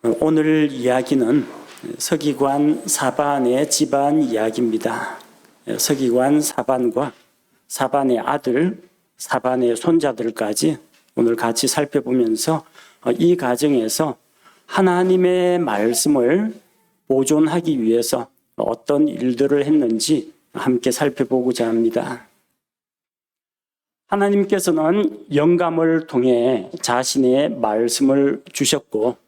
오늘 이야기는 서기관 사반의 집안 이야기입니다. 서기관 사반과 사반의 아들, 사반의 손자들까지 오늘 같이 살펴보면서 이 과정에서 하나님의 말씀을 보존하기 위해서 어떤 일들을 했는지 함께 살펴보고자 합니다. 하나님께서는 영감을 통해 자신의 말씀을 주셨고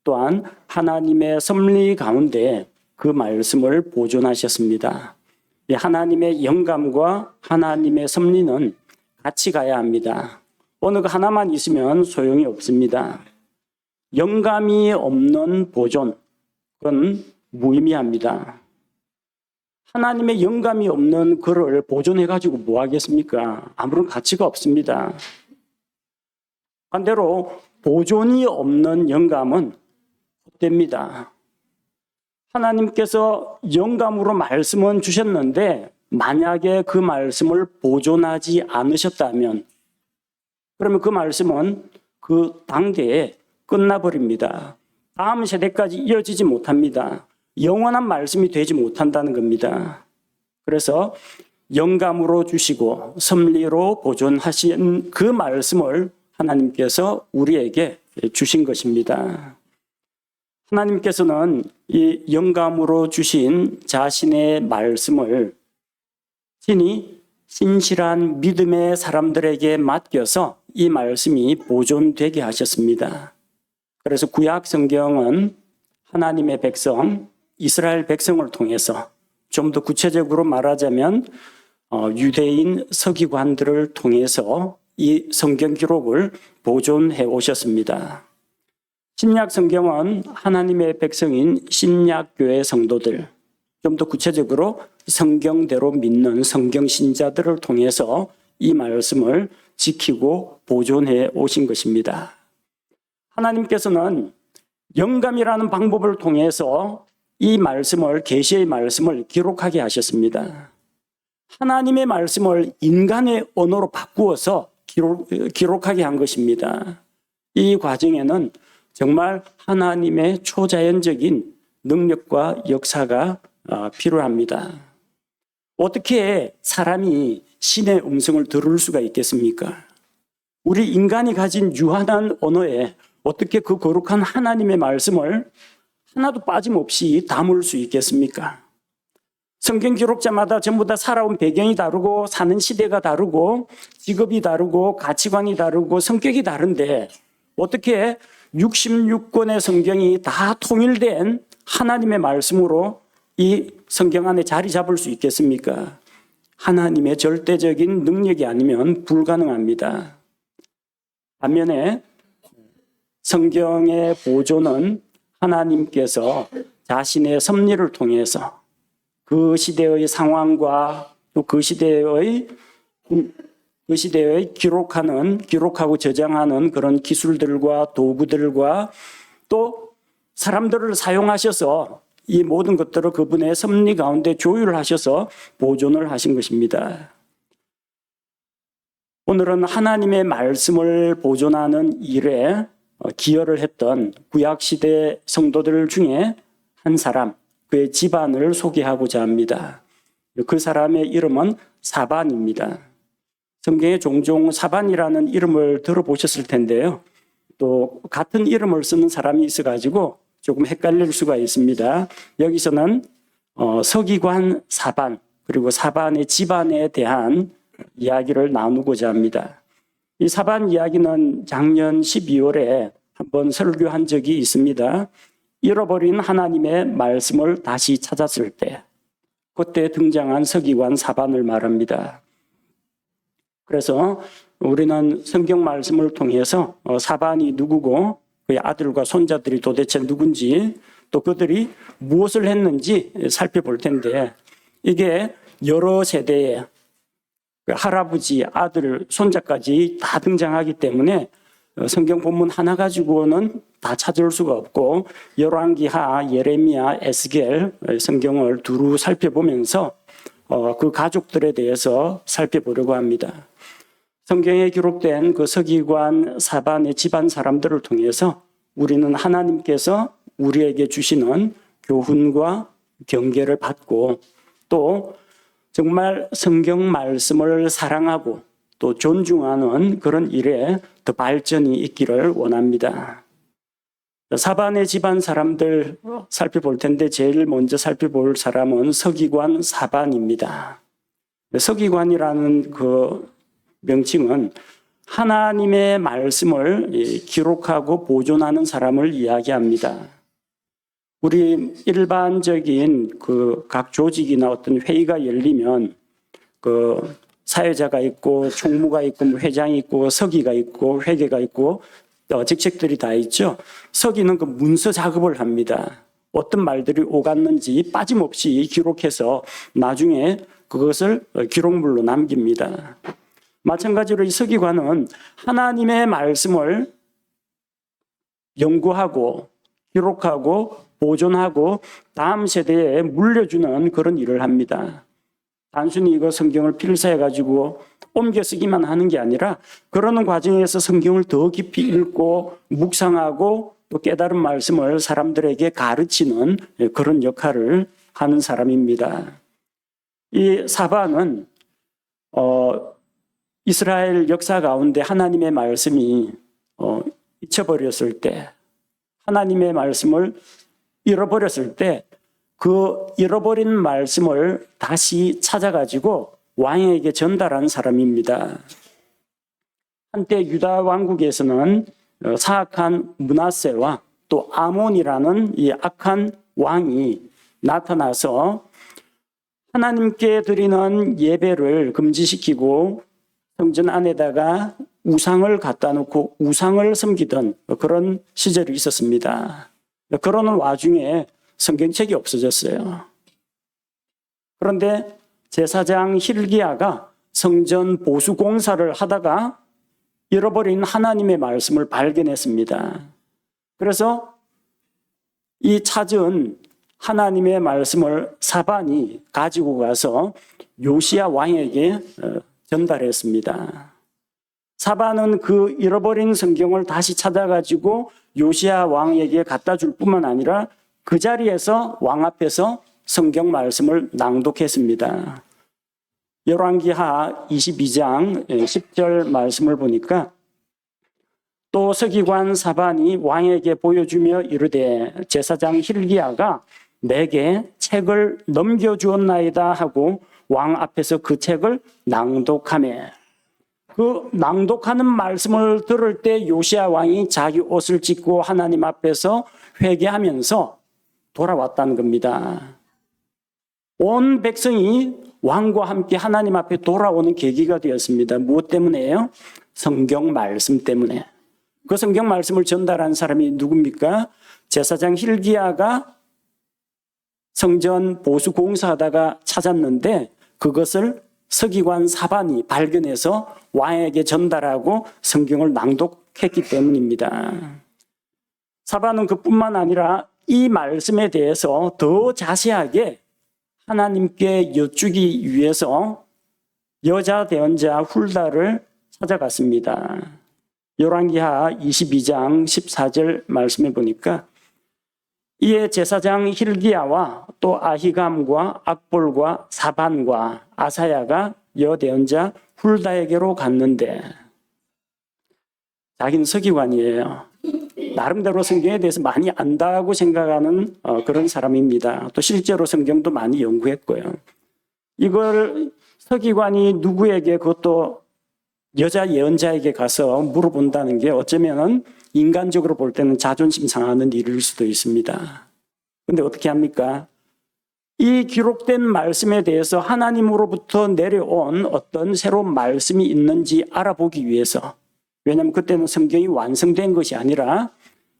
또한 하나님의 섭리 가운데 그 말씀을 보존하셨습니다. 하나님의 영감과 하나님의 섭리는 같이 가야 합니다. 어느 하나만 있으면 소용이 없습니다. 영감이 없는 보존, 그건 무의미합니다. 하나님의 영감이 없는 글을 보존해가지고 뭐 하겠습니까? 아무런 가치가 없습니다. 반대로 보존이 없는 영감은 헛됩니다. 하나님께서 영감으로 말씀은 주셨는데 만약에 그 말씀을 보존하지 않으셨다면 그러면 그 말씀은 그 당대에 끝나버립니다. 다음 세대까지 이어지지 못합니다. 영원한 말씀이 되지 못한다는 겁니다. 그래서 영감으로 주시고 섭리로 보존하신 그 말씀을 하나님께서 우리에게 주신 것입니다. 하나님께서는 이 영감으로 주신 자신의 말씀을 친히 신실한 믿음의 사람들에게 맡겨서 이 말씀이 보존되게 하셨습니다. 그래서 구약 성경은 하나님의 백성, 이스라엘 백성을 통해서 좀 더 구체적으로 말하자면 유대인 서기관들을 통해서 이 성경 기록을 보존해 오셨습니다. 신약 성경은 하나님의 백성인 신약교회 성도들, 좀 더 구체적으로 성경대로 믿는 성경신자들을 통해서 이 말씀을 지키고 보존해 오신 것입니다. 하나님께서는 영감이라는 방법을 통해서 이 말씀을, 계시의 말씀을 기록하게 하셨습니다. 하나님의 말씀을 인간의 언어로 바꾸어서 기록하게 한 것입니다. 이 과정에는 정말 하나님의 초자연적인 능력과 역사가 필요합니다. 어떻게 사람이 신의 음성을 들을 수가 있겠습니까? 우리 인간이 가진 유한한 언어에 어떻게 그 거룩한 하나님의 말씀을 하나도 빠짐없이 담을 수 있겠습니까? 성경 기록자마다 전부 다 살아온 배경이 다르고 사는 시대가 다르고 직업이 다르고 가치관이 다르고 성격이 다른데 어떻게 66권의 성경이 다 통일된 하나님의 말씀으로 이 성경 안에 자리 잡을 수 있겠습니까? 하나님의 절대적인 능력이 아니면 불가능합니다. 반면에 성경의 보존은 하나님께서 자신의 섭리를 통해서 그 시대의 상황과 또 그 시대의 기록하고 저장하는 그런 기술들과 도구들과 또 사람들을 사용하셔서 이 모든 것들을 그분의 섭리 가운데 조율하셔서 보존을 하신 것입니다. 오늘은 하나님의 말씀을 보존하는 일에 기여를 했던 구약시대 성도들 중에 한 사람, 그의 집안을 소개하고자 합니다. 그 사람의 이름은 사반입니다. 성경에 종종 사반이라는 이름을 들어보셨을 텐데요. 또 같은 이름을 쓰는 사람이 있어가지고 조금 헷갈릴 수가 있습니다. 여기서는 서기관 사반 그리고 사반의 집안에 대한 이야기를 나누고자 합니다. 이 사반 이야기는 작년 12월에 한번 설교한 적이 있습니다. 잃어버린 하나님의 말씀을 다시 찾았을 때 그때 등장한 서기관 사반을 말합니다. 그래서 우리는 성경 말씀을 통해서 사반이 누구고 그의 아들과 손자들이 도대체 누군지 또 그들이 무엇을 했는지 살펴볼 텐데 이게 여러 세대의 할아버지, 아들, 손자까지 다 등장하기 때문에 성경 본문 하나 가지고는 다 찾을 수가 없고 열왕기하, 예레미야, 에스겔 성경을 두루 살펴보면서 그 가족들에 대해서 살펴보려고 합니다. 성경에 기록된 그 서기관 사반의 집안 사람들을 통해서 우리는 하나님께서 우리에게 주시는 교훈과 경계를 받고 또 정말 성경 말씀을 사랑하고 또 존중하는 그런 일에 더 발전이 있기를 원합니다. 사반의 집안 사람들 살펴볼 텐데 제일 먼저 살펴볼 사람은 서기관 사반입니다. 서기관이라는 그 명칭은 하나님의 말씀을 기록하고 보존하는 사람을 이야기합니다. 우리 일반적인 그 각 조직이나 어떤 회의가 열리면 그 사회자가 있고 총무가 있고 회장이 있고 서기가 있고 회계가 있고 직책들이 다 있죠. 서기는 그 문서 작업을 합니다. 어떤 말들이 오갔는지 빠짐없이 기록해서 나중에 그것을 기록물로 남깁니다. 마찬가지로 이 서기관은 하나님의 말씀을 연구하고 기록하고 보존하고 다음 세대에 물려주는 그런 일을 합니다. 단순히 이거 성경을 필사해가지고 옮겨 쓰기만 하는 게 아니라 그러는 과정에서 성경을 더 깊이 읽고 묵상하고 또 깨달은 말씀을 사람들에게 가르치는 그런 역할을 하는 사람입니다. 이 사반은 이스라엘 역사 가운데 하나님의 말씀이 잊혀버렸을 때 하나님의 말씀을 잃어버렸을 때 그 잃어버린 말씀을 다시 찾아가지고 왕에게 전달한 사람입니다. 한때 유다 왕국에서는 사악한 므낫세와 또 아몬이라는 이 악한 왕이 나타나서 하나님께 드리는 예배를 금지시키고 성전 안에다가 우상을 갖다 놓고 우상을 섬기던 그런 시절이 있었습니다. 그러는 와중에 성경책이 없어졌어요. 그런데 제사장 hil기야가 성전 보수 공사를 하다가 잃어버린 하나님의 말씀을 발견했습니다. 그래서 이 찾은 하나님의 말씀을 사반이 가지고 가서 요시야 왕에게 전달했습니다. 사반은 그 잃어버린 성경을 다시 찾아가지고 요시야 왕에게 갖다 줄 뿐만 아니라 그 자리에서 왕 앞에서 성경 말씀을 낭독했습니다. 열왕기하 22장 10절 말씀을 보니까 또 서기관 사반이 왕에게 보여주며 이르되 제사장 hil기야가 내게 책을 넘겨주었나이다 하고 왕 앞에서 그 책을 낭독하며 그 낭독하는 말씀을 들을 때 요시야 왕이 자기 옷을 찢고 하나님 앞에서 회개하면서 돌아왔다는 겁니다. 온 백성이 왕과 함께 하나님 앞에 돌아오는 계기가 되었습니다. 무엇 때문에요? 성경 말씀 때문에. 그 성경 말씀을 전달한 사람이 누굽니까? 제사장 hil기야가 성전 보수 공사하다가 찾았는데 그것을 서기관 사반이 발견해서 왕에게 전달하고 성경을 낭독했기 때문입니다. 사반은 그뿐만 아니라 이 말씀에 대해서 더 자세하게 하나님께 여쭈기 위해서 여자 대언자 훌다를 찾아갔습니다. 열왕기하 22장 14절 말씀해 보니까 이에 제사장 hil기야와 또 아히감과 악볼과 사반과 아사야가 여대언자 훌다에게로 갔는데 자기는 서기관이에요. 나름대로 성경에 대해서 많이 안다고 생각하는 그런 사람입니다. 또 실제로 성경도 많이 연구했고요. 이걸 서기관이 누구에게 그것도 여자 예언자에게 가서 물어본다는 게 어쩌면은 인간적으로 볼 때는 자존심 상하는 일일 수도 있습니다. 그런데 어떻게 합니까? 이 기록된 말씀에 대해서 하나님으로부터 내려온 어떤 새로운 말씀이 있는지 알아보기 위해서, 왜냐하면 그때는 성경이 완성된 것이 아니라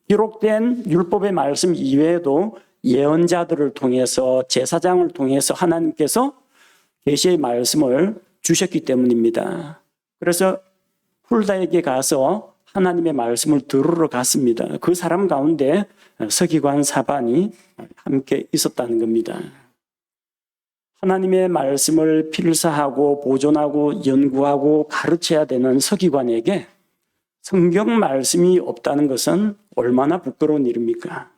기록된 율법의 말씀 이외에도 예언자들을 통해서 제사장을 통해서 하나님께서 계시의 말씀을 주셨기 때문입니다. 그래서 훌다에게 가서 하나님의 말씀을 들으러 갔습니다. 그 사람 가운데 서기관 사반이 함께 있었다는 겁니다. 하나님의 말씀을 필사하고 보존하고 연구하고 가르쳐야 되는 서기관에게 성경 말씀이 없다는 것은 얼마나 부끄러운 일입니까?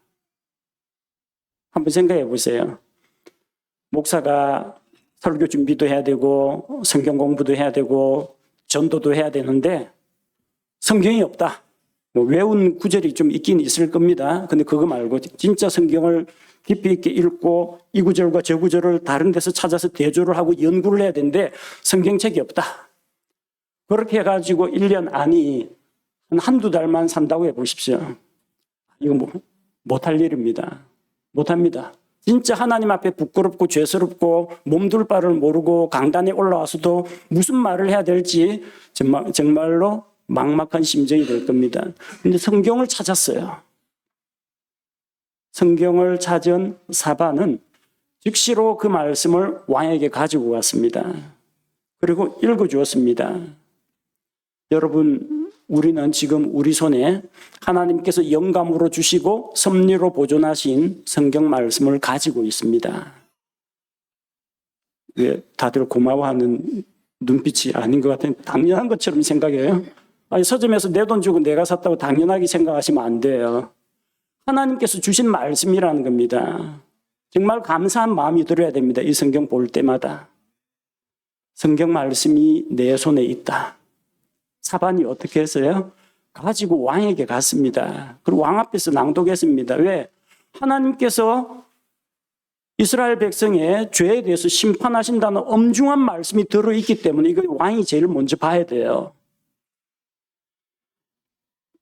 한번 생각해 보세요. 목사가 설교 준비도 해야 되고 성경 공부도 해야 되고 전도도 해야 되는데 성경이 없다. 뭐 외운 구절이 좀 있긴 있을 겁니다. 근데 그거 말고 진짜 성경을 깊이 있게 읽고 이 구절과 저 구절을 다른 데서 찾아서 대조를 하고 연구를 해야 되는데 성경책이 없다. 그렇게 해가지고 1년 안이 한두 달만 산다고 해보십시오. 이거 못할 일입니다. 못합니다. 진짜 하나님 앞에 부끄럽고 죄스럽고 몸둘 바를 모르고 강단에 올라와서도 무슨 말을 해야 될지 정말로 막막한 심정이 될 겁니다. 근데 성경을 찾았어요. 성경을 찾은 사반은 즉시로 그 말씀을 왕에게 가지고 갔습니다. 그리고 읽어주었습니다. 여러분, 우리는 지금 우리 손에 하나님께서 영감으로 주시고 섭리로 보존하신 성경 말씀을 가지고 있습니다. 왜 다들 고마워하는 눈빛이 아닌 것 같아요. 당연한 것처럼 생각해요. 아니, 서점에서 내 돈 주고 내가 샀다고 당연하게 생각하시면 안 돼요. 하나님께서 주신 말씀이라는 겁니다. 정말 감사한 마음이 들어야 됩니다. 이 성경 볼 때마다. 성경 말씀이 내 손에 있다. 사반이 어떻게 했어요? 가지고 왕에게 갔습니다. 그리고 왕 앞에서 낭독했습니다. 왜? 하나님께서 이스라엘 백성의 죄에 대해서 심판하신다는 엄중한 말씀이 들어있기 때문에 이거 왕이 제일 먼저 봐야 돼요.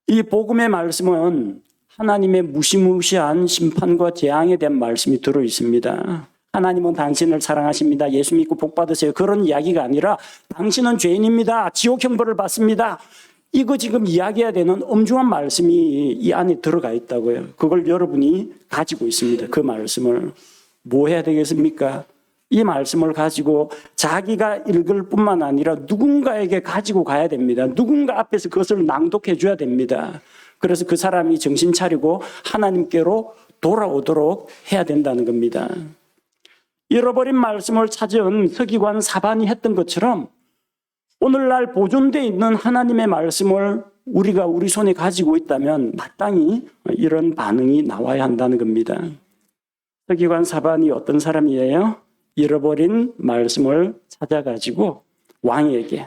이 복음의 말씀은 하나님의 무시무시한 심판과 재앙에 대한 말씀이 들어있습니다. 하나님은 당신을 사랑하십니다. 예수 믿고 복 받으세요. 그런 이야기가 아니라 당신은 죄인입니다. 지옥 형벌을 받습니다. 이거 지금 이야기해야 되는 엄중한 말씀이 이 안에 들어가 있다고요. 그걸 여러분이 가지고 있습니다. 그 말씀을. 뭐 해야 되겠습니까? 이 말씀을 가지고 자기가 읽을 뿐만 아니라 누군가에게 가지고 가야 됩니다. 누군가 앞에서 그것을 낭독해 줘야 됩니다. 그래서 그 사람이 정신 차리고 하나님께로 돌아오도록 해야 된다는 겁니다. 잃어버린 말씀을 찾은 서기관 사반이 했던 것처럼 오늘날 보존되어 있는 하나님의 말씀을 우리가 우리 손에 가지고 있다면 마땅히 이런 반응이 나와야 한다는 겁니다. 서기관 사반이 어떤 사람이에요? 잃어버린 말씀을 찾아가지고 왕에게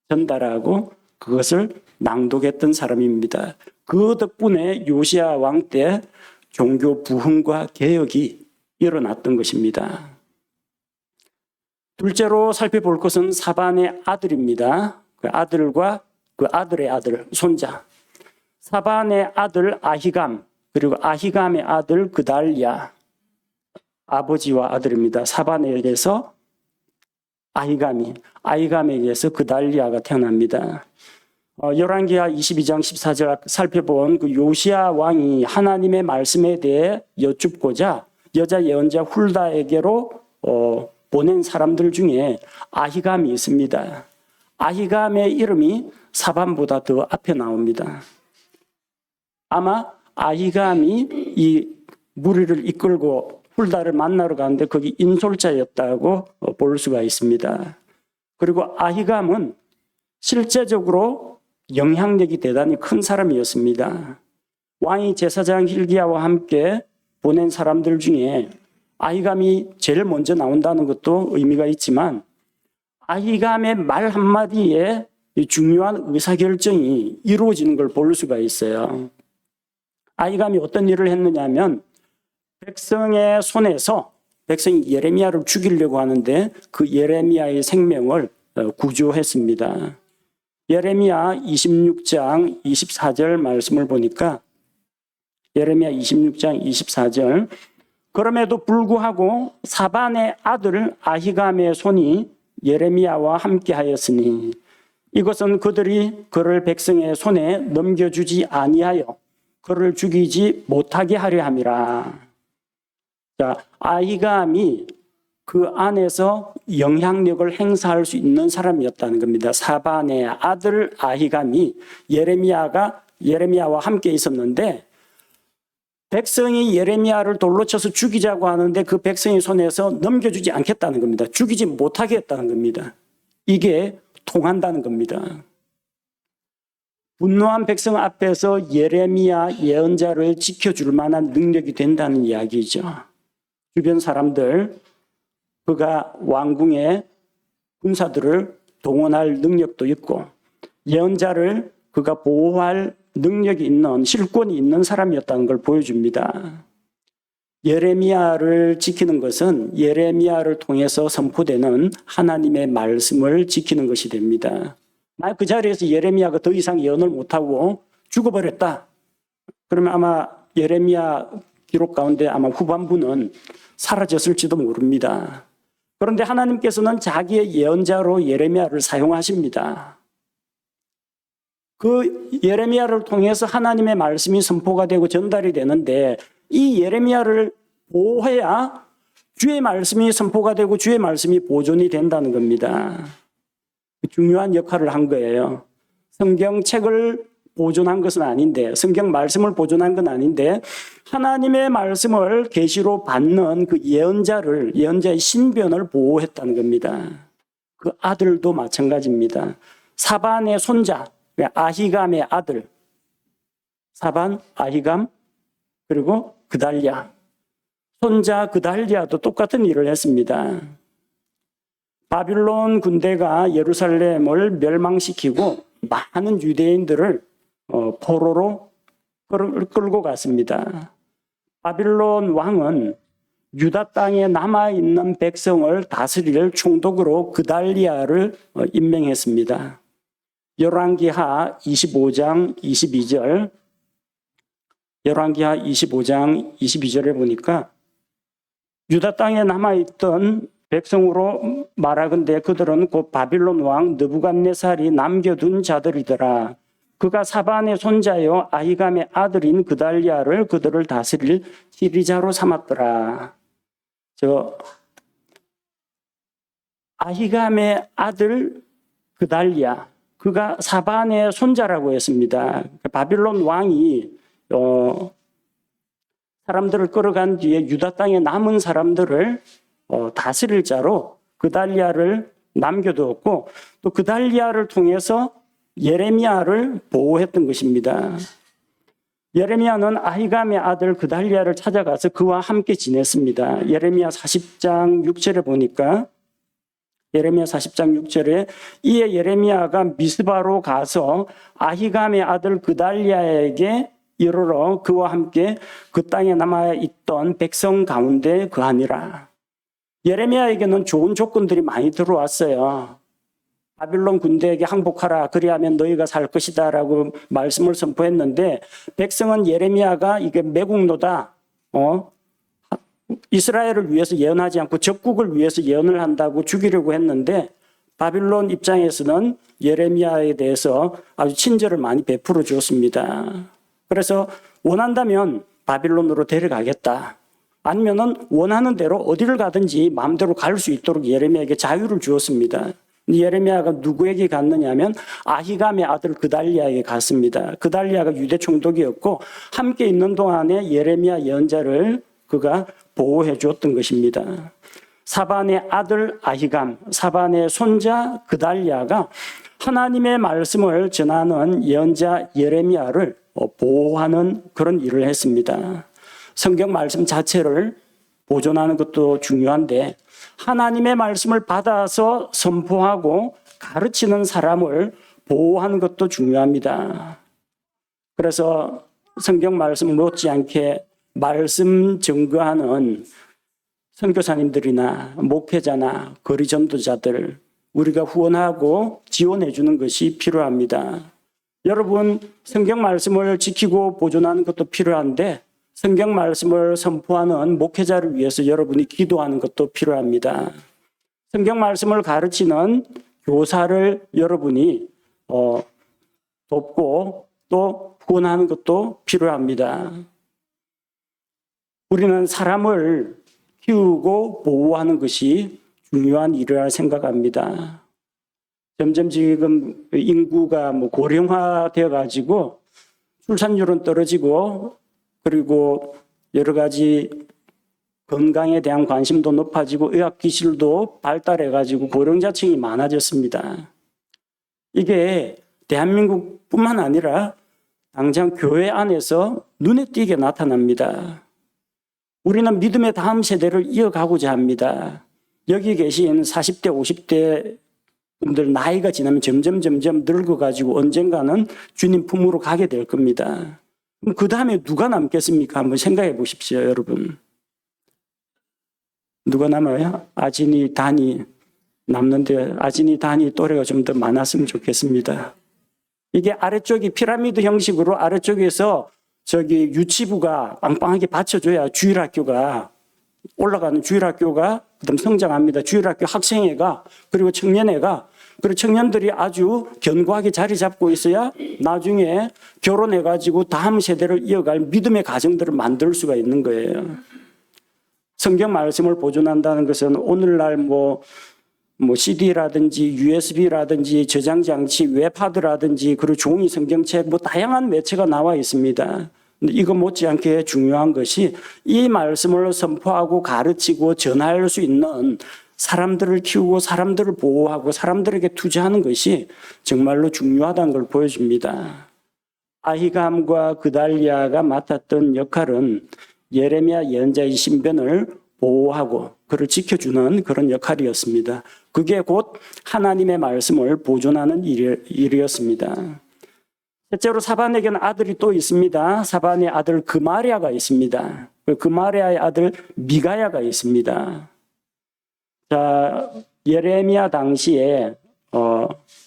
전달하고 그것을 낭독했던 사람입니다. 그 덕분에 요시야 왕 때 종교 부흥과 개혁이 일어났던 것입니다. 둘째로 살펴볼 것은 사반의 아들입니다. 그 아들과 그 아들의 아들, 손자. 사반의 아들 아히감, 그리고 아히감의 아들 그달랴. 아버지와 아들입니다. 사반에게서 아히감에게서 그달랴가 태어납니다. 열왕기하 22장 14절 살펴본 그 요시야 왕이 하나님의 말씀에 대해 여쭙고자 여자 예언자 훌다에게로 보낸 사람들 중에 아히감이 있습니다. 아히감의 이름이 사반보다 더 앞에 나옵니다. 아마 아히감이 이 무리를 이끌고 훌다를 만나러 가는데 거기 인솔자였다고 볼 수가 있습니다. 그리고 아히감은 실제적으로 영향력이 대단히 큰 사람이었습니다. 왕이 제사장 hil기야와 함께 보낸 사람들 중에 아히감이 제일 먼저 나온다는 것도 의미가 있지만 아히감의 말 한마디에 중요한 의사결정이 이루어지는 걸 볼 수가 있어요. 아히감이 어떤 일을 했느냐 하면 백성의 손에서 백성이 예레미야를 죽이려고 하는데 그 예레미야의 생명을 구조했습니다. 예레미야 26장 24절 말씀을 보니까 예레미야 26장 24절 그럼에도 불구하고 사반의 아들 아히감의 손이 예레미야와 함께 하였으니 이것은 그들이 그를 백성의 손에 넘겨주지 아니하여 그를 죽이지 못하게 하려 함이라. 자, 아히감이 그 안에서 영향력을 행사할 수 있는 사람이었다는 겁니다. 사반의 아들 아히감이 예레미야와 함께 있었는데 백성이 예레미야를 돌로 쳐서 죽이자고 하는데 그 백성의 손에서 넘겨주지 않겠다는 겁니다. 죽이지 못하게 했다는 겁니다. 이게 통한다는 겁니다. 분노한 백성 앞에서 예레미야 예언자를 지켜줄 만한 능력이 된다는 이야기죠. 주변 사람들, 그가 왕궁의 군사들을 동원할 능력도 있고 예언자를 그가 보호할 능력이 있는, 실권이 있는 사람이었다는 걸 보여줍니다. 예레미야를 지키는 것은 예레미야를 통해서 선포되는 하나님의 말씀을 지키는 것이 됩니다. 만약 그 자리에서 예레미야가 더 이상 예언을 못하고 죽어버렸다. 그러면 아마 예레미야 기록 가운데 아마 후반부는 사라졌을지도 모릅니다. 그런데 하나님께서는 자기의 예언자로 예레미야를 사용하십니다. 그 예레미야를 통해서 하나님의 말씀이 선포가 되고 전달이 되는데 이 예레미야를 보호해야 주의 말씀이 선포가 되고 주의 말씀이 보존이 된다는 겁니다. 중요한 역할을 한 거예요. 성경책을 보존한 것은 아닌데, 성경 말씀을 보존한 건 아닌데 하나님의 말씀을 계시로 받는 그 예언자의 신변을 보호했다는 겁니다. 그 아들도 마찬가지입니다. 사반의 손자, 아히감의 아들, 사반, 아히감, 그리고 그달랴. 손자 그달랴도 똑같은 일을 했습니다. 바빌론 군대가 예루살렘을 멸망시키고 많은 유대인들을 포로로 끌고 갔습니다. 바빌론 왕은 유다 땅에 남아있는 백성을 다스릴 총독으로 그달리아를 임명했습니다. 열왕기하 25장 22절, 열왕기하 25장 22절에 보니까 유다 땅에 남아있던 백성으로 말하건대 그들은 곧 바빌론 왕 느부갓네살이 남겨둔 자들이더라. 그가 사반의 손자요 아히감의 아들인 그달리아를 그들을 다스릴 지리자로 삼았더라. 아히감의 아들 그달리아, 그가 사반의 손자라고 했습니다. 바빌론 왕이 사람들을 끌어간 뒤에 유다 땅에 남은 사람들을 다스릴 자로 그달리아를 남겨두었고 또 그달리아를 통해서 예레미야를 보호했던 것입니다. 예레미야는 아히감의 아들 그달리아를 찾아가서 그와 함께 지냈습니다. 예레미야 40장 6절에 보니까 예레미야 40장 6절에 이에 예레미야가 미스바로 가서 아히감의 아들 그달리아에게 이르러 그와 함께 그 땅에 남아있던 백성 가운데 거하니라. 예레미야에게는 좋은 조건들이 많이 들어왔어요. 바빌론 군대에게 항복하라, 그리하면 너희가 살 것이다 라고 말씀을 선포했는데 백성은 예레미야가 이게 매국노다, 이스라엘을 위해서 예언하지 않고 적국을 위해서 예언을 한다고 죽이려고 했는데 바빌론 입장에서는 예레미야에 대해서 아주 친절을 많이 베풀어 주었습니다. 그래서 원한다면 바빌론으로 데려가겠다. 아니면은 원하는 대로 어디를 가든지 마음대로 갈 수 있도록 예레미야에게 자유를 주었습니다. 예레미야가 누구에게 갔느냐면 아히감의 아들 그달리아에게 갔습니다. 그달리아가 유대 총독이었고 함께 있는 동안에 예레미야 예언자를 그가 보호해 주었던 것입니다. 사반의 아들 아히감, 사반의 손자 그달리아가 하나님의 말씀을 전하는 예언자 예레미야를 보호하는 그런 일을 했습니다. 성경 말씀 자체를 보존하는 것도 중요한데 하나님의 말씀을 받아서 선포하고 가르치는 사람을 보호하는 것도 중요합니다. 그래서 성경 말씀 못지않게 말씀 증거하는 선교사님들이나 목회자나 거리 전도자들 우리가 후원하고 지원해 주는 것이 필요합니다. 여러분, 성경 말씀을 지키고 보존하는 것도 필요한데 성경 말씀을 선포하는 목회자를 위해서 여러분이 기도하는 것도 필요합니다. 성경 말씀을 가르치는 교사를 여러분이 돕고 또 후원하는 것도 필요합니다. 우리는 사람을 키우고 보호하는 것이 중요한 일이라 생각합니다. 점점 지금 인구가 고령화되어 가지고 출산율은 떨어지고 그리고 여러 가지 건강에 대한 관심도 높아지고 의학기술도 발달해 가지고 고령자층이 많아졌습니다. 이게 대한민국 뿐만 아니라 당장 교회 안에서 눈에 띄게 나타납니다. 우리는 믿음의 다음 세대를 이어가고자 합니다. 여기 계신 40대, 50대 분들 나이가 지나면 점점 늙어가지고 언젠가는 주님 품으로 가게 될 겁니다. 그럼 그 다음에 누가 남겠습니까? 한번 생각해 보십시오, 여러분. 누가 남아요? 아진이, 단이 남는데 아진이, 단이 또래가 좀 더 많았으면 좋겠습니다. 이게 아래쪽이 피라미드 형식으로 아래쪽에서 저기 유치부가 빵빵하게 받쳐줘야 주일학교가 올라가는 주일학교가 그다음 성장합니다. 주일학교 학생회가 그리고 청년회가 그리고 청년들이 아주 견고하게 자리 잡고 있어야 나중에 결혼해가지고 다음 세대를 이어갈 믿음의 가정들을 만들 수가 있는 거예요. 성경 말씀을 보존한다는 것은 오늘날 뭐 CD라든지 USB라든지 저장장치, 웹하드라든지 그리고 종이 성경책 뭐 다양한 매체가 나와 있습니다. 근데 이거 못지않게 중요한 것이 이 말씀을 선포하고 가르치고 전할 수 있는 사람들을 키우고 사람들을 보호하고 사람들에게 투자하는 것이 정말로 중요하다는 걸 보여줍니다. 아히감과 그달리아가 맡았던 역할은 예레미야 예언자의 신변을 보호하고 그를 지켜주는 그런 역할이었습니다. 그게 곧 하나님의 말씀을 보존하는 일이었습니다. 실제로 사반에게는 아들이 또 있습니다. 사반의 아들 그마랴가 있습니다. 그마랴의 아들 미가야가 있습니다. 자, 예레미야 당시에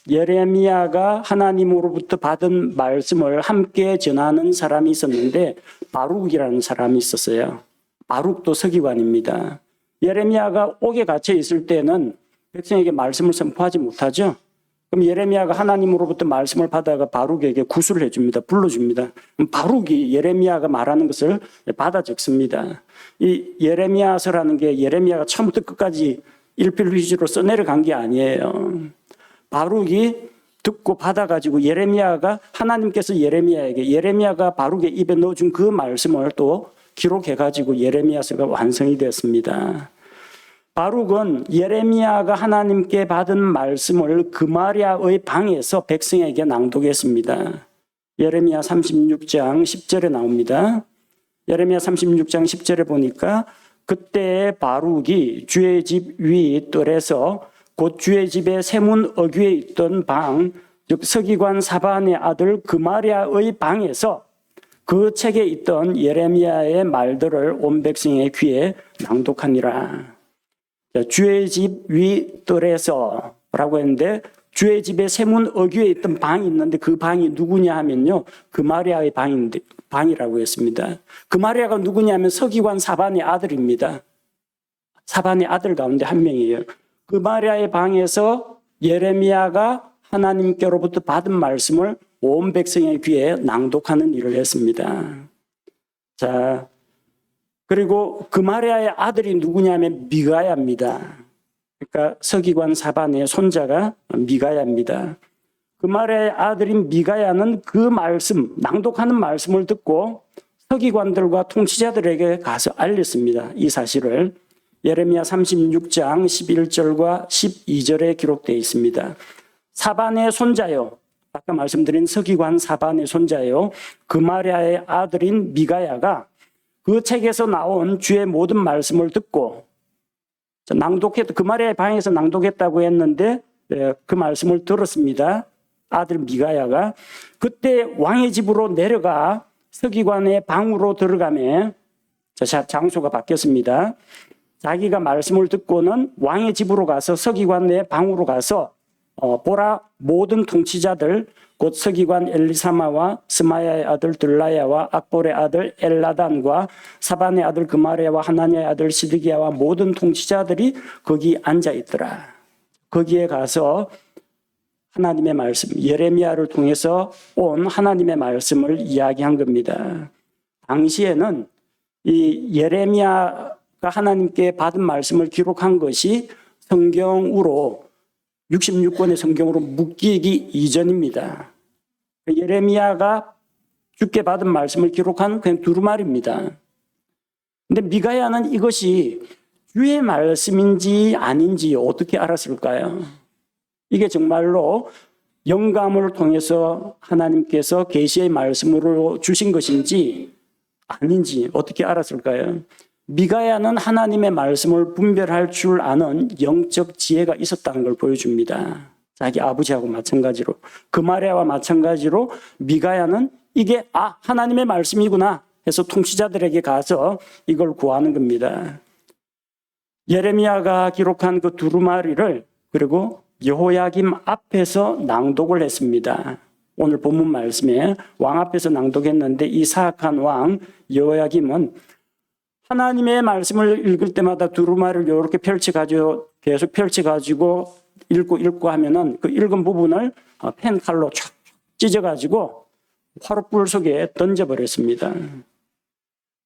예레미야가 하나님으로부터 받은 말씀을 함께 전하는 사람이 있었는데 바룩이라는 사람이 있었어요. 바룩도 서기관입니다. 예레미야가 옥에 갇혀 있을 때는 백성에게 말씀을 선포하지 못하죠. 그럼 예레미야가 하나님으로부터 말씀을 받아가 바룩에게 구술을 해줍니다. 불러줍니다. 그럼 바룩이 예레미야가 말하는 것을 받아 적습니다. 이 예레미야서라는 게 예레미야가 처음부터 끝까지 일필휘지로 써내려간 게 아니에요. 바룩이 듣고 받아가지고 예레미야가 하나님께서 예레미야가 바룩의 입에 넣어준 그 말씀을 또 기록해가지고 예레미야서가 완성이 되었습니다. 바룩은 예레미야가 하나님께 받은 말씀을 그마랴의 방에서 백성에게 낭독했습니다. 예레미야 36장 10절에 나옵니다. 예레미야 36장 10절에 보니까 그때 바룩이 주의 집 위 뜰에서 곧 주의 집의 세문 어귀에 있던 방, 즉 서기관 사반의 아들 그마랴의 방에서 그 책에 있던 예레미야의 말들을 온 백성의 귀에 낭독하니라. 주의 집 위 뜰에서 라고 했는데 주의 집에 세문 어귀에 있던 방이 있는데 그 방이 누구냐 하면요. 그마랴의 방이라고 했습니다. 그마랴가 누구냐 하면 서기관 사반의 아들입니다. 사반의 아들 가운데 한 명이에요. 그마랴의 방에서 예레미야가 하나님께로부터 받은 말씀을 온 백성의 귀에 낭독하는 일을 했습니다. 자, 그리고 그마랴의 아들이 누구냐면 미가야입니다. 그러니까 서기관 사반의 손자가 미가야입니다. 그마랴의 아들인 미가야는 그 말씀, 낭독하는 말씀을 듣고 서기관들과 통치자들에게 가서 알렸습니다. 이 사실을. 예레미야 36장 11절과 12절에 기록되어 있습니다. 사반의 손자요. 아까 말씀드린 서기관 사반의 손자요. 그마랴의 아들인 미가야가 그 책에서 나온 주의 모든 말씀을 듣고 그마랴의 방에서 낭독했다고 했는데 그 말씀을 들었습니다. 아들 미가야가 그때 왕의 집으로 내려가 서기관의 방으로 들어가며 장소가 바뀌었습니다. 자기가 말씀을 듣고는 왕의 집으로 가서 서기관의 방으로 가서 보라 모든 통치자들 곧 서기관 엘리사마와 스마야의 아들 들라야와 악볼의 아들 엘라단과 사반의 아들 그마랴와 하나냐의 아들 시드기야와 모든 통치자들이 거기 앉아 있더라. 거기에 가서 하나님의 말씀, 예레미야를 통해서 온 하나님의 말씀을 이야기한 겁니다. 당시에는 이 예레미야가 하나님께 받은 말씀을 기록한 것이 성경으로 66권의 성경으로 묶이기 이전입니다. 예레미야가 주께 받은 말씀을 기록한 그냥 두루마리입니다. 근데 미가야는 이것이 주의 말씀인지 아닌지 어떻게 알았을까요? 이게 정말로 영감을 통해서 하나님께서 계시의 말씀으로 주신 것인지 아닌지 어떻게 알았을까요? 미가야는 하나님의 말씀을 분별할 줄 아는 영적 지혜가 있었다는 걸 보여줍니다. 자기 아버지하고 마찬가지로, 그마랴와 마찬가지로 미가야는 이게 하나님의 말씀이구나 해서 통치자들에게 가서 이걸 구하는 겁니다. 예레미야가 기록한 그 두루마리를 그리고 여호야김 앞에서 낭독을 했습니다. 오늘 본문 말씀에 왕 앞에서 낭독했는데 이 사악한 왕 여호야김은 하나님의 말씀을 읽을 때마다 두루마리를 이렇게 펼쳐가지고 계속 펼쳐가지고 읽고 하면은 그 읽은 부분을 펜칼로 촥 찢어가지고 화롯불 속에 던져버렸습니다.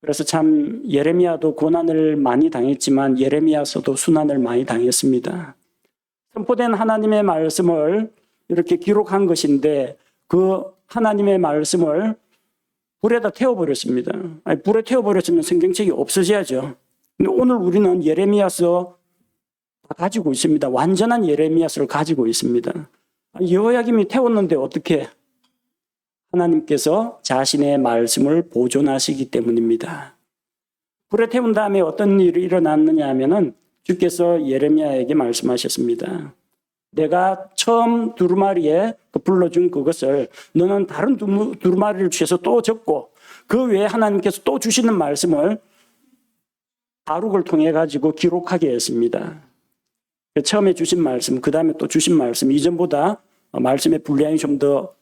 그래서 참 예레미야도 고난을 많이 당했지만 예레미야서도 순환을 많이 당했습니다. 선포된 하나님의 말씀을 이렇게 기록한 것인데 그 하나님의 말씀을 불에다 태워버렸습니다. 불에 태워버렸으면 성경책이 없어져야죠. 근데 오늘 우리는 예레미야서 가지고 있습니다. 완전한 예레미야서를 가지고 있습니다. 여호야김이 태웠는데 어떻게? 하나님께서 자신의 말씀을 보존하시기 때문입니다. 불에 태운 다음에 어떤 일이 일어났느냐 하면은 주께서 예레미야에게 말씀하셨습니다. 내가 처음 두루마리에 불러준 그것을 너는 다른 두루마리를 취해서 또 적고 그 외에 하나님께서 또 주시는 말씀을 바룩을 통해 가지고 기록하게 했습니다. 처음에 주신 말씀, 그 다음에 또 주신 말씀, 이전보다 말씀의 분량이 좀 더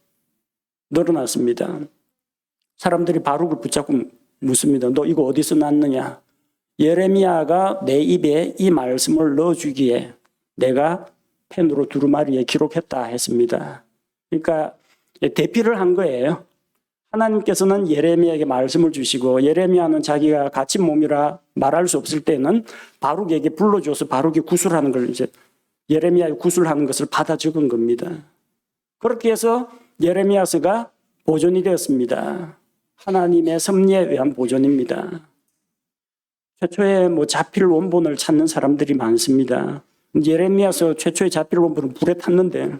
늘어났습니다. 사람들이 바룩을 붙잡고 묻습니다. 너 이거 어디서 났느냐? 예레미야가 내 입에 이 말씀을 넣어주기에 내가 펜으로 두루마리에 기록했다 했습니다. 그러니까 대피를 한 거예요. 하나님께서는 예레미야에게 말씀을 주시고 예레미야는 자기가 갇힌 몸이라 말할 수 없을 때는 바룩에게 불러줘서 바룩이 구술하는 걸 이제 예레미야의 구술하는 것을 받아 적은 겁니다. 그렇게 해서 예레미야서가 보존이 되었습니다. 하나님의 섭리에 의한 보존입니다. 최초의 자필 원본을 찾는 사람들이 많습니다. 예레미야서 최초의 자필 원본은 불에 탔는데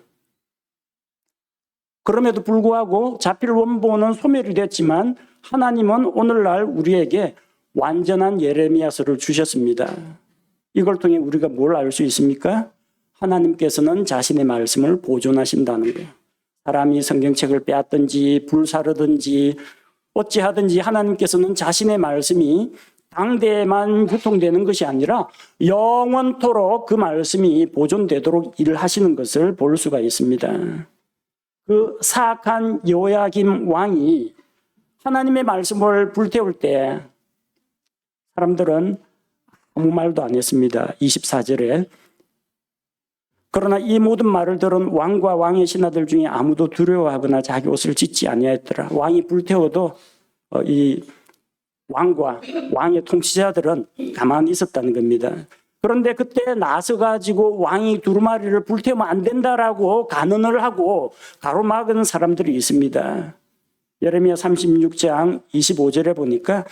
그럼에도 불구하고 자필 원본은 소멸이 됐지만 하나님은 오늘날 우리에게 완전한 예레미야서를 주셨습니다. 이걸 통해 우리가 뭘 알 수 있습니까? 하나님께서는 자신의 말씀을 보존하신다는 거예요. 사람이 성경책을 빼앗든지 불사르든지 어찌하든지 하나님께서는 자신의 말씀이 당대에만 유통되는 것이 아니라 영원토록 그 말씀이 보존되도록 일하시는 것을 볼 수가 있습니다. 그 사악한 여호야김 왕이 하나님의 말씀을 불태울 때 사람들은 아무 말도 안 했습니다. 24절에 그러나 이 모든 말을 들은 왕과 왕의 신하들 중에 아무도 두려워하거나 자기 옷을 찢지 아니하였더라. 왕이 불태워도 이 왕과 왕의 통치자들은 가만히 있었다는 겁니다. 그런데 그때 나서가지고 왕이 두루마리를 불태우면 안 된다라고 간언을 하고 가로막은 사람들이 있습니다. 예레미야 36장 25절에 보니까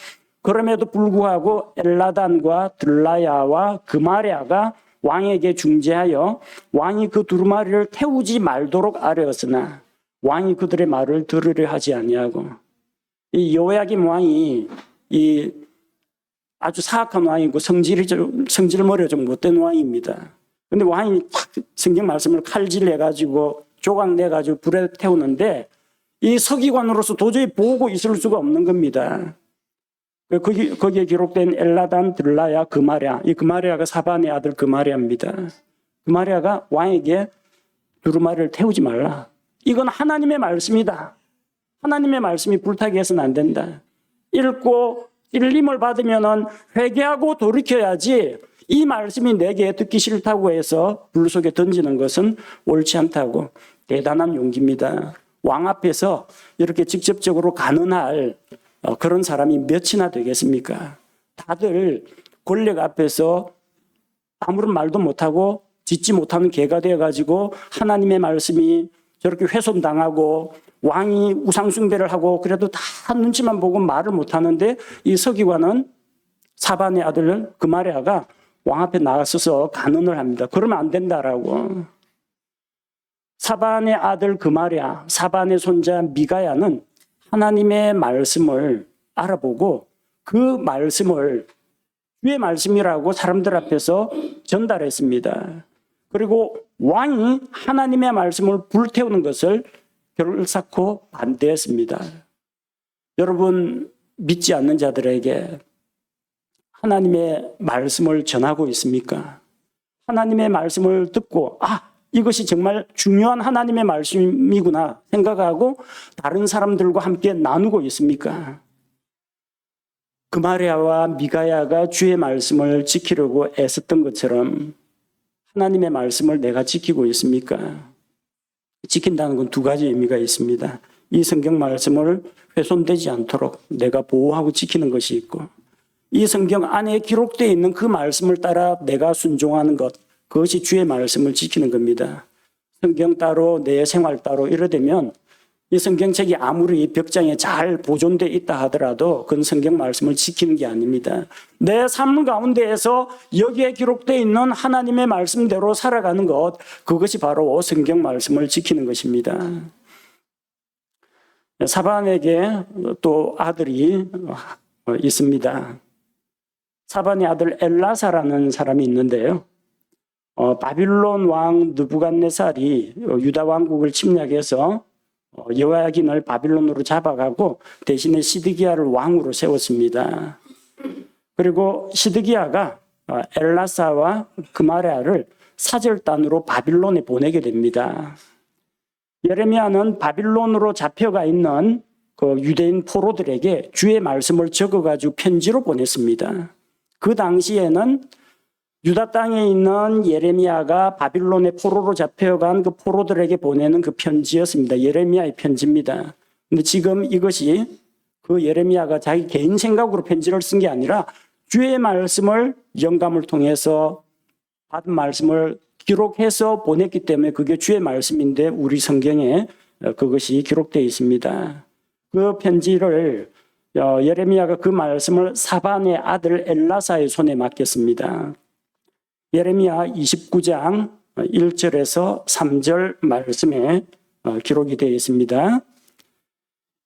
그럼에도 불구하고 엘라단과 들라야와 그마랴가 왕에게 중재하여 왕이 그 두루마리를 태우지 말도록 아뢰었으나 왕이 그들의 말을 들으려 하지 아니하고 이 여호야김 왕이 이 아주 사악한 왕이고 성질머리가 좀 못된 왕입니다. 그런데 왕이 성경 말씀을 칼질해가지고 조각내가지고 불에 태우는데 이 서기관으로서 도저히 보고 있을 수가 없는 겁니다. 거기에 기록된 엘라단, 들라야, 그마랴. 이 그마랴가 사반의 아들 그마랴입니다. 그마랴가 왕에게 두루마리를 태우지 말라. 이건 하나님의 말씀이다. 하나님의 말씀이 불타게 해서는 안 된다. 읽고 일림을 받으면 회개하고 돌이켜야지 이 말씀이 내게 듣기 싫다고 해서 불 속에 던지는 것은 옳지 않다고. 대단한 용기입니다. 왕 앞에서 이렇게 직접적으로 간언할 그런 사람이 몇이나 되겠습니까? 다들 권력 앞에서 아무런 말도 못하고 짓지 못하는 개가 되어가지고 하나님의 말씀이 저렇게 훼손당하고 왕이 우상숭배를 하고 그래도 다 눈치만 보고 말을 못하는데 이 서기관은 사반의 아들 그마랴가 왕 앞에 나가서서 간언을 합니다. 그러면 안 된다라고. 사반의 아들 그마랴, 사반의 손자 미가야는 하나님의 말씀을 알아보고 그 말씀을 주의 말씀이라고 사람들 앞에서 전달했습니다. 그리고 왕이 하나님의 말씀을 불태우는 것을 결사코 반대했습니다. 여러분, 믿지 않는 자들에게 하나님의 말씀을 전하고 있습니까? 하나님의 말씀을 듣고 이것이 정말 중요한 하나님의 말씀이구나 생각하고 다른 사람들과 함께 나누고 있습니까? 그마랴와 미가야가 주의 말씀을 지키려고 애썼던 것처럼 하나님의 말씀을 내가 지키고 있습니까? 지킨다는 건 두 가지 의미가 있습니다. 이 성경 말씀을 훼손되지 않도록 내가 보호하고 지키는 것이 있고, 이 성경 안에 기록되어 있는 그 말씀을 따라 내가 순종하는 것, 그것이 주의 말씀을 지키는 겁니다. 성경 따로 내 생활 따로 이러되면 이 성경책이 아무리 벽장에 잘 보존되어 있다 하더라도 그건 성경 말씀을 지키는 게 아닙니다. 내 삶 가운데에서 여기에 기록되어 있는 하나님의 말씀대로 살아가는 것, 그것이 바로 성경 말씀을 지키는 것입니다. 사반에게 또 아들이 있습니다. 사반의 아들 엘라사라는 사람이 있는데요. 바빌론 왕 느부갓네살이 유다 왕국을 침략해서 여호야긴을 바빌론으로 잡아가고 대신에 시드기야를 왕으로 세웠습니다. 그리고 시드기야가 엘라사와 그마랴를 사절단으로 바빌론에 보내게 됩니다. 예레미야는 바빌론으로 잡혀가 있는 그 유대인 포로들에게 주의 말씀을 적어가지고 편지로 보냈습니다. 그 당시에는 유다 땅에 있는 예레미야가 바빌론의 포로로 잡혀간 그 포로들에게 보내는 그 편지였습니다. 예레미야의 편지입니다. 근데 지금 이것이 그 예레미야가 자기 개인 생각으로 편지를 쓴 게 아니라 주의 말씀을 영감을 통해서 받은 말씀을 기록해서 보냈기 때문에 그게 주의 말씀인데 우리 성경에 그것이 기록되어 있습니다. 그 편지를 예레미야가 그 말씀을 사반의 아들 엘라사의 손에 맡겼습니다. 예레미야 29장 1절에서 3절 말씀에 기록이 되어 있습니다.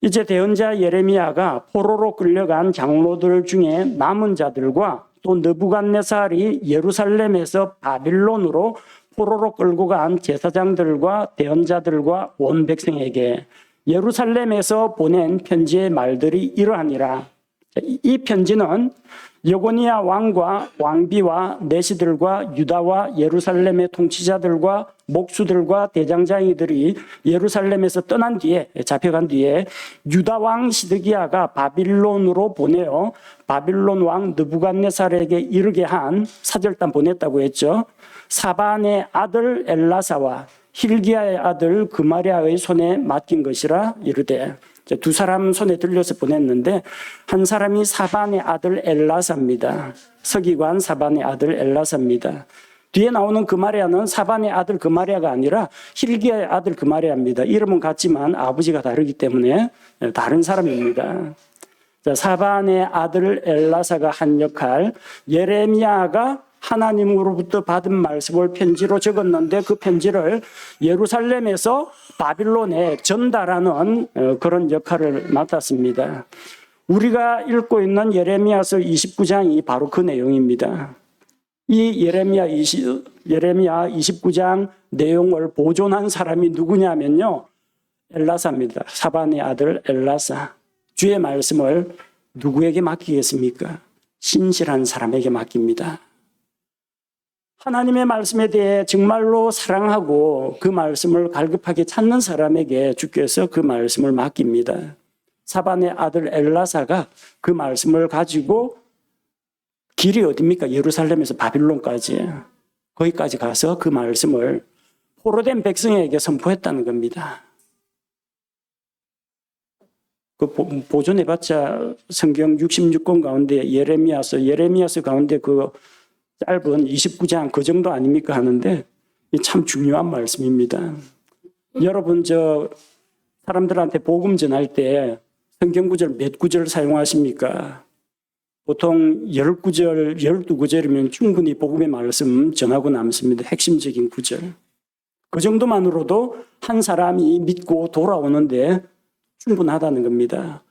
이제 대언자 예레미야가 포로로 끌려간 장로들 중에 남은 자들과 또 느부갓네살이 예루살렘에서 바빌론으로 포로로 끌고 간 제사장들과 대언자들과 온 백성에게 예루살렘에서 보낸 편지의 말들이 이러하니라. 이 편지는 여고니야 왕과 왕비와 내시들과 유다와 예루살렘의 통치자들과 목수들과 대장장이들이 예루살렘에서 떠난 뒤에 잡혀간 뒤에 유다 왕 시드기야가 바빌론으로 보내어 바빌론 왕 느부갓네살에게 이르게 한 사절단 보냈다고 했죠. 사반의 아들 엘라사와 힐기야의 아들 그마랴의 손에 맡긴 것이라 이르되, 두 사람 손에 들려서 보냈는데 한 사람이 사반의 아들 엘라사입니다. 서기관 사반의 아들 엘라사입니다. 뒤에 나오는 그마랴는 사반의 아들 그마랴가 아니라 힐기야의 아들 그마랴입니다. 이름은 같지만 아버지가 다르기 때문에 다른 사람입니다. 사반의 아들 엘라사가 한 역할, 예레미야가 하나님으로부터 받은 말씀을 편지로 적었는데 그 편지를 예루살렘에서 바빌론에 전달하는 그런 역할을 맡았습니다. 우리가 읽고 있는 예레미야서 29장이 바로 그 내용입니다. 이 예레미야 29장 내용을 보존한 사람이 누구냐면요, 엘라사입니다. 사반의 아들 엘라사. 주의 말씀을 누구에게 맡기겠습니까? 신실한 사람에게 맡깁니다. 하나님의 말씀에 대해 정말로 사랑하고 그 말씀을 갈급하게 찾는 사람에게 주께서 그 말씀을 맡깁니다. 사반의 아들 엘라사가 그 말씀을 가지고 길이 어디입니까? 예루살렘에서 바빌론까지, 거기까지 가서 그 말씀을 포로된 백성에게 선포했다는 겁니다. 그 보존해봤자 성경 66권 가운데 예레미야서 가운데 그 짧은 29장 그 정도 아닙니까 하는데 참 중요한 말씀입니다. 여러분 사람들한테 복음 전할 때 성경 구절 몇 구절 사용하십니까? 보통 10구절, 12구절이면 충분히 복음의 말씀 전하고 남습니다. 핵심적인 구절. 그 정도만으로도 한 사람이 믿고 돌아오는데 충분하다는 겁니다.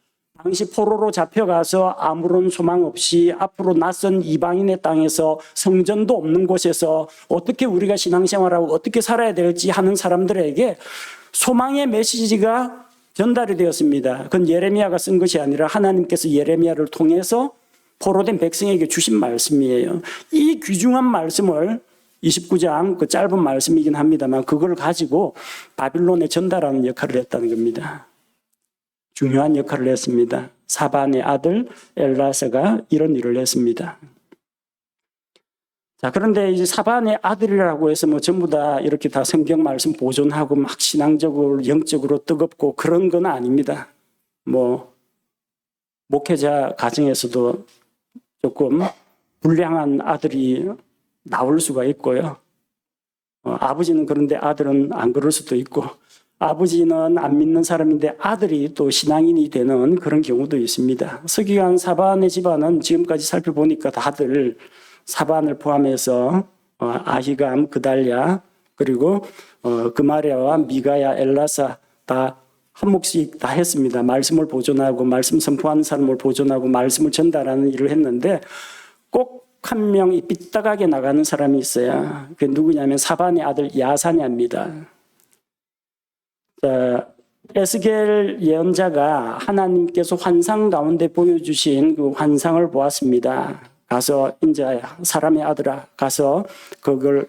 당시 포로로 잡혀가서 아무런 소망 없이 앞으로 낯선 이방인의 땅에서 성전도 없는 곳에서 어떻게 우리가 신앙생활하고 어떻게 살아야 될지 하는 사람들에게 소망의 메시지가 전달이 되었습니다. 그건 예레미야가 쓴 것이 아니라 하나님께서 예레미야를 통해서 포로된 백성에게 주신 말씀이에요. 이 귀중한 말씀을 29장 그 짧은 말씀이긴 합니다만 그걸 가지고 바빌론에 전달하는 역할을 했다는 겁니다. 중요한 역할을 했습니다. 사반의 아들 엘라사가 이런 일을 했습니다. 자, 그런데 이제 사반의 아들이라고 해서 뭐 전부 다 이렇게 다 성경 말씀 보존하고 막 신앙적으로 영적으로 뜨겁고 그런 건 아닙니다. 뭐 목회자 가정에서도 조금 불량한 아들이 나올 수가 있고요. 아버지는 그런데 아들은 안 그럴 수도 있고, 아버지는 안 믿는 사람인데 아들이 또 신앙인이 되는 그런 경우도 있습니다. 서기관 사반의 집안은 지금까지 살펴보니까 다들 사반을 포함해서 아히감, 그달랴, 그리고 그마랴와 미가야, 엘라사 다 한 몫씩 다 했습니다. 말씀을 보존하고 말씀 선포하는 사람을 보존하고 말씀을 전달하는 일을 했는데 꼭 한 명이 삐딱하게 나가는 사람이 있어요. 그게 누구냐면 사반의 아들 야사냐입니다. 자, 에스겔 예언자가 하나님께서 환상 가운데 보여주신 그 환상을 보았습니다. 가서 인자야, 사람의 아들아, 가서 그걸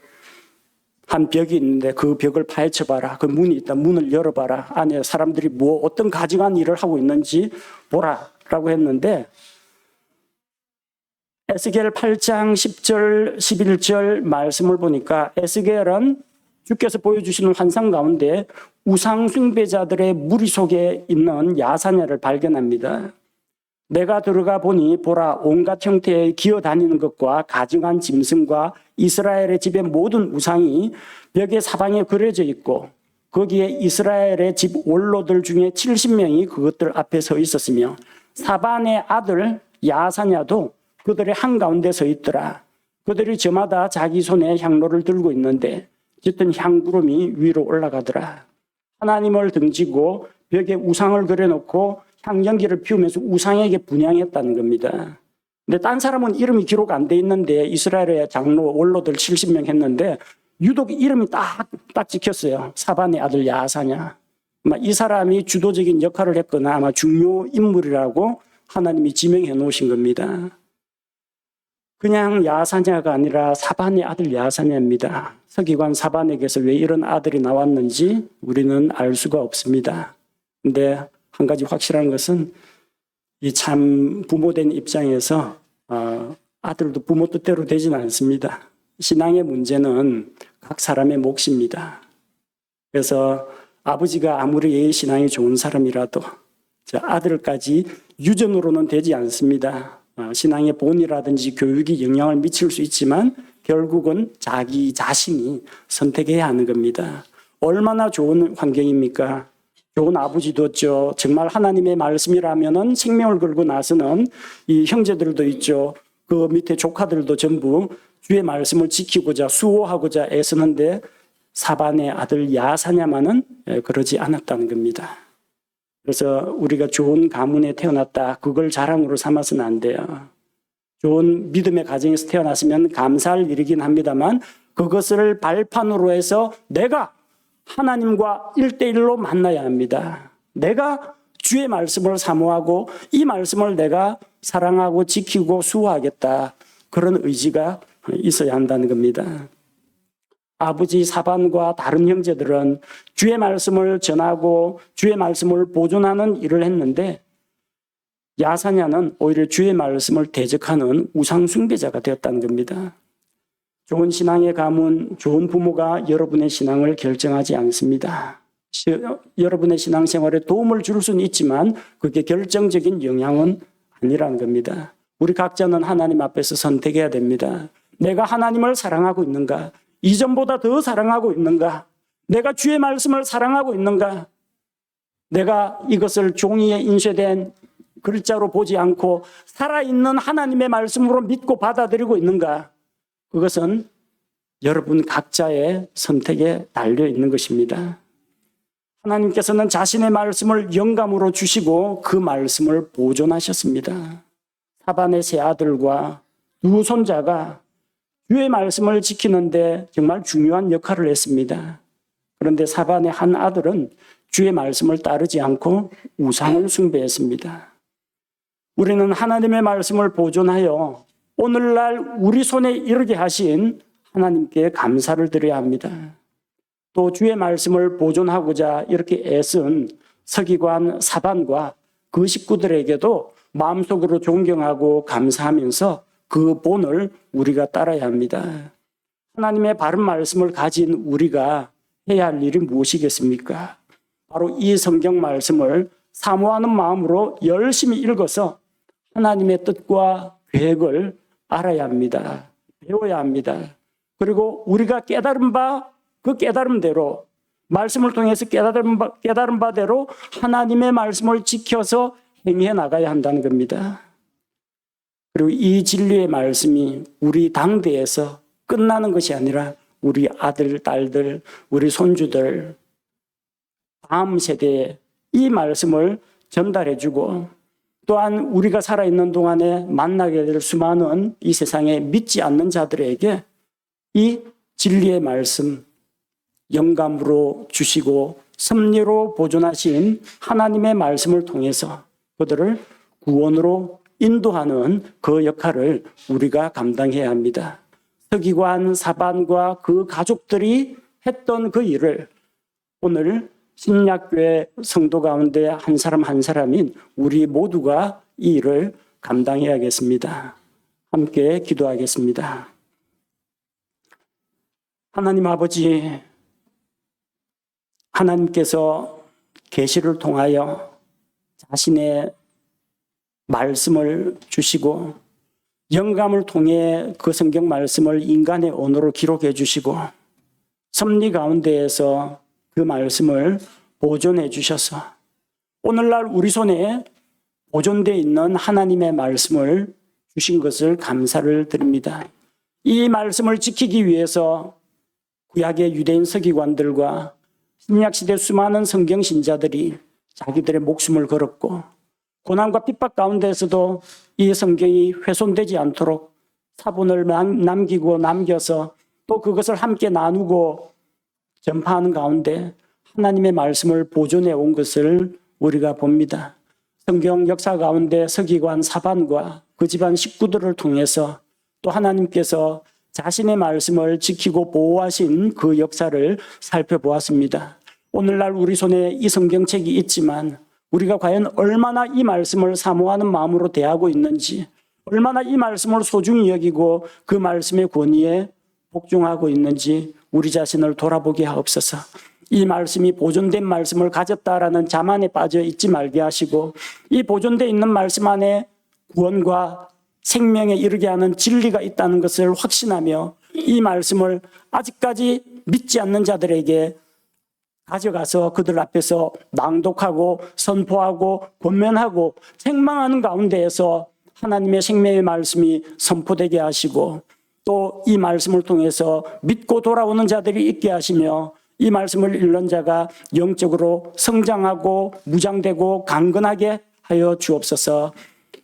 한 벽이 있는데 그 벽을 파헤쳐봐라. 그 문이 있다. 문을 열어봐라. 안에 사람들이 뭐 어떤 가증한 일을 하고 있는지 보라라고 했는데 에스겔 8장 10절 11절 말씀을 보니까 에스겔은 주께서 보여주시는 환상 가운데 우상 숭배자들의 무리 속에 있는 야사냐를 발견합니다. 내가 들어가 보니 보라, 온갖 형태의 기어다니는 것과 가증한 짐승과 이스라엘의 집의 모든 우상이 벽의 사방에 그려져 있고 거기에 이스라엘의 집 원로들 중에 70명이 그것들 앞에 서 있었으며 사반의 아들 야사냐도 그들의 한가운데 서 있더라. 그들이 저마다 자기 손에 향로를 들고 있는데 짙은 향구름이 위로 올라가더라. 하나님을 등지고 벽에 우상을 그려놓고 향연기를 피우면서 우상에게 분향했다는 겁니다. 근데 딴 사람은 이름이 기록 안 돼 있는데 이스라엘의 장로 원로들 70명 했는데 유독 이름이 딱 찍혔어요. 사반의 아들 야사냐. 이 사람이 주도적인 역할을 했거나 아마 중요 인물이라고 하나님이 지명해 놓으신 겁니다. 그냥 야사냐가 아니라 사반의 아들 야사냐입니다. 서기관 사반에게서 왜 이런 아들이 나왔는지 우리는 알 수가 없습니다. 근데 한 가지 확실한 것은 이 참 부모된 입장에서 아들도 부모 뜻대로 되지는 않습니다. 신앙의 문제는 각 사람의 몫입니다. 그래서 아버지가 아무리 신앙이 좋은 사람이라도 아들까지 유전으로는 되지 않습니다. 신앙의 본이라든지 교육이 영향을 미칠 수 있지만 결국은 자기 자신이 선택해야 하는 겁니다. 얼마나 좋은 환경입니까? 좋은 아버지도 없죠. 정말 하나님의 말씀이라면은 생명을 걸고 나서는 이 형제들도 있죠. 그 밑에 조카들도 전부 주의 말씀을 지키고자 수호하고자 애쓰는데 사반의 아들 야사냐만은 그러지 않았다는 겁니다. 그래서 우리가 좋은 가문에 태어났다. 그걸 자랑으로 삼아서는 안 돼요. 좋은 믿음의 가정에서 태어났으면 감사할 일이긴 합니다만 그것을 발판으로 해서 내가 하나님과 1대1로 만나야 합니다. 내가 주의 말씀을 사모하고 이 말씀을 내가 사랑하고 지키고 수호하겠다. 그런 의지가 있어야 한다는 겁니다. 아버지 사반과 다른 형제들은 주의 말씀을 전하고 주의 말씀을 보존하는 일을 했는데 야사냐는 오히려 주의 말씀을 대적하는 우상 숭배자가 되었다는 겁니다. 좋은 신앙의 가문, 좋은 부모가 여러분의 신앙을 결정하지 않습니다. 여러분의 신앙생활에 도움을 줄 수는 있지만 그게 결정적인 영향은 아니라는 겁니다. 우리 각자는 하나님 앞에서 선택해야 됩니다. 내가 하나님을 사랑하고 있는가? 이전보다 더 사랑하고 있는가? 내가 주의 말씀을 사랑하고 있는가? 내가 이것을 종이에 인쇄된 글자로 보지 않고 살아있는 하나님의 말씀으로 믿고 받아들이고 있는가? 그것은 여러분 각자의 선택에 달려 있는 것입니다. 하나님께서는 자신의 말씀을 영감으로 주시고 그 말씀을 보존하셨습니다. 사반의 세 아들과 두 손자가 주의 말씀을 지키는데 정말 중요한 역할을 했습니다. 그런데 사반의 한 아들은 주의 말씀을 따르지 않고 우상을 숭배했습니다. 우리는 하나님의 말씀을 보존하여 오늘날 우리 손에 이르게 하신 하나님께 감사를 드려야 합니다. 또 주의 말씀을 보존하고자 이렇게 애쓴 서기관 사반과 그 식구들에게도 마음속으로 존경하고 감사하면서 그 본을 우리가 따라야 합니다. 하나님의 바른 말씀을 가진 우리가 해야 할 일이 무엇이겠습니까? 바로 이 성경 말씀을 사모하는 마음으로 열심히 읽어서 하나님의 뜻과 계획을 알아야 합니다. 배워야 합니다. 그리고 우리가 깨달은 바 그 깨달음대로 말씀을 통해서 깨달은 바대로 하나님의 말씀을 지켜서 행해 나가야 한다는 겁니다. 그리고 이 진리의 말씀이 우리 당대에서 끝나는 것이 아니라 우리 아들, 딸들, 우리 손주들, 다음 세대에 이 말씀을 전달해주고 또한 우리가 살아있는 동안에 만나게 될 수많은 이 세상에 믿지 않는 자들에게 이 진리의 말씀, 영감으로 주시고 섭리로 보존하신 하나님의 말씀을 통해서 그들을 구원으로 인도하는 그 역할을 우리가 감당해야 합니다. 서기관 사반과 그 가족들이 했던 그 일을 오늘 신약교회 성도 가운데 한 사람 한 사람인 우리 모두가 이 일을 감당해야겠습니다. 함께 기도하겠습니다. 하나님 아버지, 하나님께서 계시를 통하여 자신의 말씀을 주시고 영감을 통해 그 성경 말씀을 인간의 언어로 기록해 주시고 섭리 가운데에서 그 말씀을 보존해 주셔서 오늘날 우리 손에 보존되어 있는 하나님의 말씀을 주신 것을 감사를 드립니다. 이 말씀을 지키기 위해서 구약의 유대인 서기관들과 신약시대 수많은 성경신자들이 자기들의 목숨을 걸었고 고난과 핍박 가운데에서도 이 성경이 훼손되지 않도록 사본을 남겨서 또 그것을 함께 나누고 전파하는 가운데 하나님의 말씀을 보존해 온 것을 우리가 봅니다. 성경 역사 가운데 서기관 사반과 그 집안 식구들을 통해서 또 하나님께서 자신의 말씀을 지키고 보호하신 그 역사를 살펴보았습니다. 오늘날 우리 손에 이 성경책이 있지만 우리가 과연 얼마나 이 말씀을 사모하는 마음으로 대하고 있는지, 얼마나 이 말씀을 소중히 여기고 그 말씀의 권위에 복종하고 있는지 우리 자신을 돌아보게 하옵소서. 이 말씀이 보존된 말씀을 가졌다라는 자만에 빠져 있지 말게 하시고 이 보존되어 있는 말씀 안에 구원과 생명에 이르게 하는 진리가 있다는 것을 확신하며 이 말씀을 아직까지 믿지 않는 자들에게 가져가서 그들 앞에서 낭독하고 선포하고 권면하고 책망하는 가운데에서 하나님의 생명의 말씀이 선포되게 하시고 또 이 말씀을 통해서 믿고 돌아오는 자들이 있게 하시며 이 말씀을 읽는 자가 영적으로 성장하고 무장되고 강건하게 하여 주옵소서.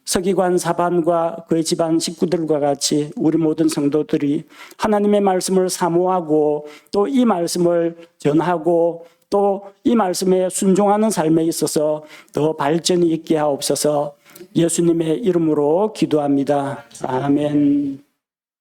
서기관 사반과 그의 집안 식구들과 같이 우리 모든 성도들이 하나님의 말씀을 사모하고 또 이 말씀을 전하고 또 이 말씀에 순종하는 삶에 있어서 더 발전이 있게 하옵소서. 예수님의 이름으로 기도합니다. 아멘.